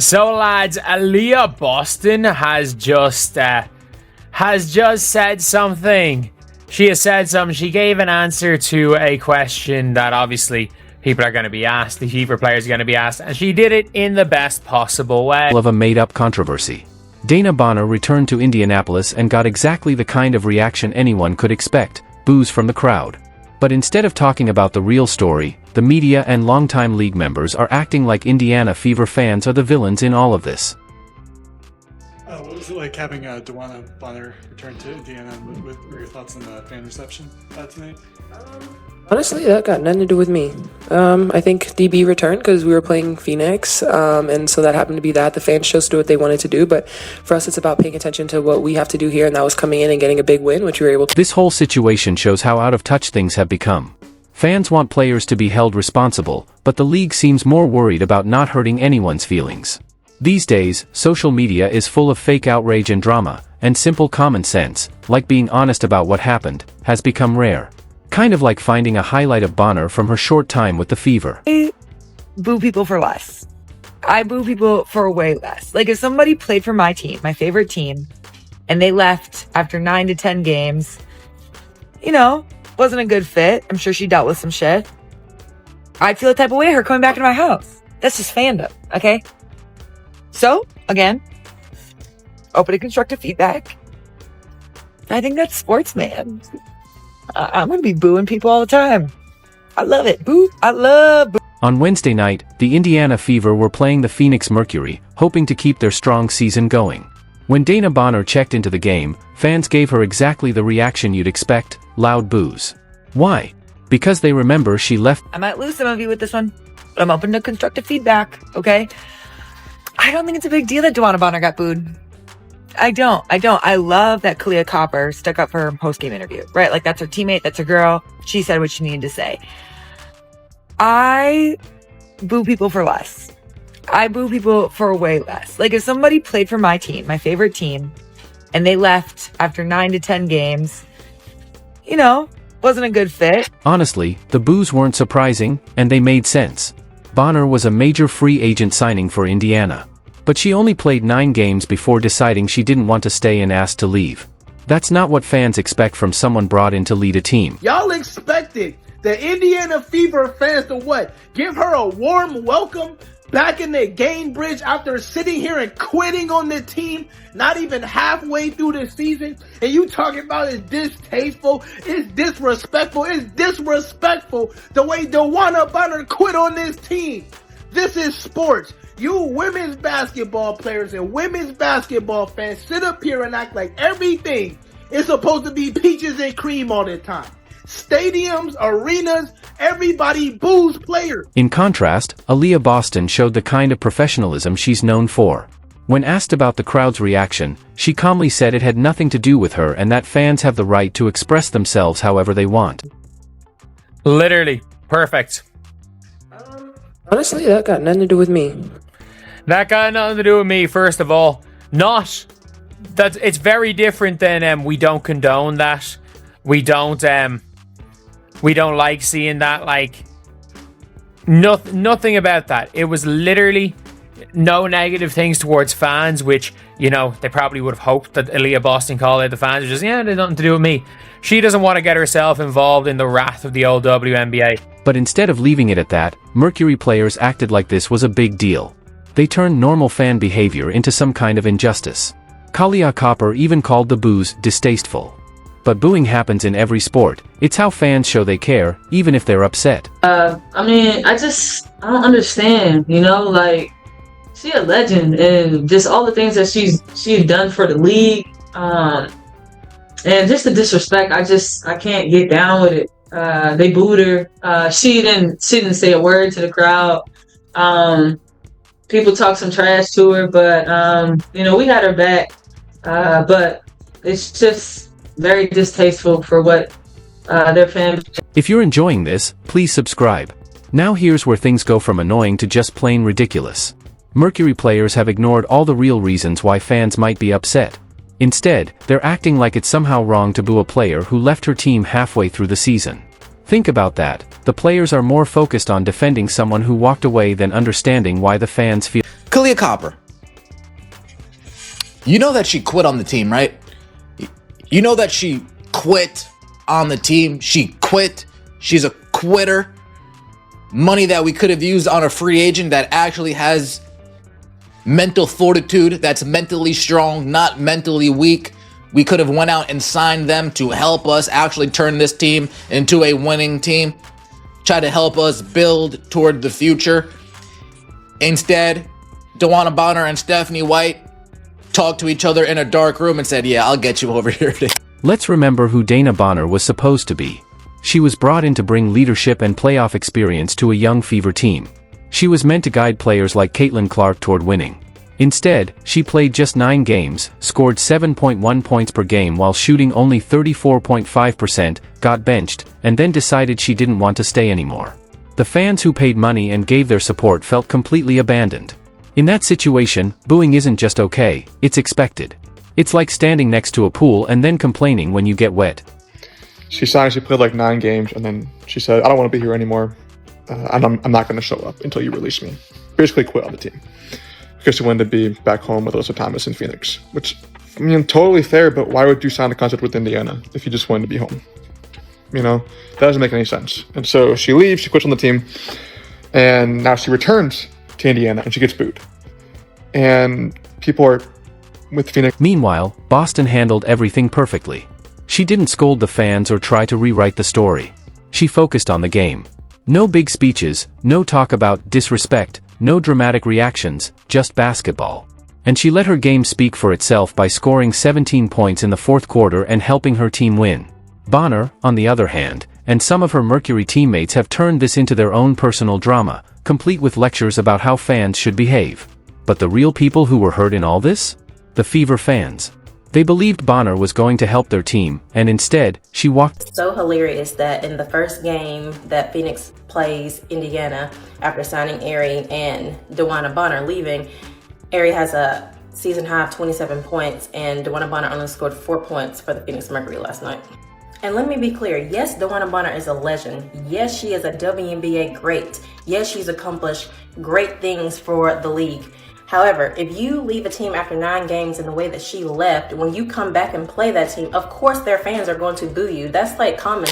So lads, Aliyah Boston has just said something. She has said something. She gave an answer to a question that obviously people are going to be asked, the Fever players are going to be asked, and she did it in the best possible way. Of a made-up controversy. DeWanna Bonner returned to Indianapolis and got exactly the kind of reaction anyone could expect, boos from the crowd. But instead of talking about the real story, the media and longtime league members are acting like Indiana Fever fans are the villains in all of this. What was it like having DeWanna Bonner return to Indiana? What were your thoughts on the fan reception tonight? Honestly, that got nothing to do with me. I think DB returned because we were playing Phoenix, and so that happened to be that. The fans chose to do what they wanted to do, but for us, it's about paying attention to what we have to do here, and that was coming in and getting a big win, which we were able to. This whole situation shows how out of touch things have become. Fans want players to be held responsible, but the league seems more worried about not hurting anyone's feelings. These days, social media is full of fake outrage and drama, and simple common sense, like being honest about what happened, has become rare. Kind of like finding a highlight of Bonner from her short time with the Fever. I boo people for less. I boo people for way less. Like if somebody played for my team, my favorite team, and they left after 9 to 10 games, wasn't a good fit. I'm sure she dealt with some shit. I'd feel the type of way her coming back into my house. That's just fandom, okay? So, again, open to constructive feedback. I think that's sports, man. I'm going to be booing people all the time. I love it. Boo. I love boo. On Wednesday night, the Indiana Fever were playing the Phoenix Mercury, hoping to keep their strong season going. When DeWanna Bonner checked into the game, fans gave her exactly the reaction you'd expect, loud boos. Why? Because they remember she left. I might lose some of you with this one, but I'm open to constructive feedback, okay? I don't think it's a big deal that DeWanna Bonner got booed. I don't. I love that Kalia Copper stuck up for her post-game interview, right? Like, that's her teammate, that's her girl. She said what she needed to say. I boo people for less. I boo people for way less. Like, if somebody played for my team, my favorite team, and they left after 9 to 10 games, wasn't a good fit. Honestly, the boos weren't surprising, and they made sense. Bonner was a major free agent signing for Indiana. But she only played 9 games before deciding she didn't want to stay and asked to leave. That's not what fans expect from someone brought in to lead a team. Y'all expected the Indiana Fever fans to what? Give her a warm welcome back in the Gainbridge after sitting here and quitting on the team, not even halfway through the season, and you talking about it's distasteful, it's disrespectful the way DeWanna Bonner quit on this team. This is sports. You women's basketball players and women's basketball fans sit up here and act like everything is supposed to be peaches and cream all the time. Stadiums, arenas, everybody boos players. In contrast, Aliyah Boston showed the kind of professionalism she's known for. When asked about the crowd's reaction, she calmly said it had nothing to do with her and that fans have the right to express themselves however they want. Literally. Perfect. Honestly, that got nothing to do with me. That got nothing to do with me, first of all. It's very different than we don't condone that. We don't like seeing that, like nothing about that. It was literally no negative things towards fans, which, they probably would have hoped that Aliyah Boston called out the fans. Just, they had nothing to do with me. She doesn't want to get herself involved in the wrath of the old WNBA. But instead of leaving it at that, Mercury players acted like this was a big deal. They turned normal fan behavior into some kind of injustice. Kalia Copper even called the boos distasteful. But booing happens in every sport. It's how fans show they care, even if they're upset. I don't understand, she a legend, and just all the things that she's done for the league, and just the disrespect, I can't get down with it. They booed her. She didn't say a word to the crowd. People talk some trash to her, but we had her back. But it's just very distasteful for what their fans. If you're enjoying this, please subscribe. Now here's where things go from annoying to just plain ridiculous. Mercury players have ignored all the real reasons why fans might be upset. Instead, they're acting like it's somehow wrong to boo a player who left her team halfway through the season. Think about that. The players are more focused on defending someone who walked away than understanding why the fans feel. Kalia Copper. You know that she quit on the team, right? You know that she quit on the team. She quit. She's a quitter. Money that we could have used on a free agent that actually has mental fortitude, that's mentally strong, not mentally weak. We could have went out and signed them to help us actually turn this team into a winning team. Try to help us build toward the future. Instead, DeWanna Bonner and Stephanie White talked to each other in a dark room and said, yeah, I'll get you over here. Let's remember who DeWanna Bonner was supposed to be. She was brought in to bring leadership and playoff experience to a young Fever team. She was meant to guide players like Caitlin Clark toward winning. Instead, she played just 9 games, scored 7.1 points per game while shooting only 34.5%, got benched, and then decided she didn't want to stay anymore. The fans who paid money and gave their support felt completely abandoned. In that situation, booing isn't just okay, it's expected. It's like standing next to a pool and then complaining when you get wet. She signed, she played like 9 games, and then she said, I don't want to be here anymore. And I'm not going to show up until you release me. Basically quit on the team. Because she wanted to be back home with Alyssa Thomas in Phoenix. Which, I mean, totally fair, but why would you sign a contract with Indiana if you just wanted to be home? You know, that doesn't make any sense. And so she leaves, she quits on the team, and now she returns to Indiana, and she gets booed. And people are with Phoenix. Meanwhile, Boston handled everything perfectly. She didn't scold the fans or try to rewrite the story. She focused on the game. No big speeches, no talk about disrespect, no dramatic reactions, just basketball. And she let her game speak for itself by scoring 17 points in the fourth quarter and helping her team win. Bonner, on the other hand, and some of her Mercury teammates have turned this into their own personal drama, complete with lectures about how fans should behave. But the real people who were hurt in all this? The Fever fans. They believed Bonner was going to help their team, and instead, she walked. So hilarious that in the first game that Phoenix plays Indiana, after signing Ari and DeWanna Bonner leaving, Ari has a season high of 27 points, and DeWanna Bonner only scored 4 points for the Phoenix Mercury last night. And let me be clear, yes, DeWanna Bonner is a legend. Yes, she is a WNBA great. Yes, she's accomplished great things for the league. However, if you leave a team after 9 games in the way that she left, when you come back and play that team, of course their fans are going to boo you. That's like common.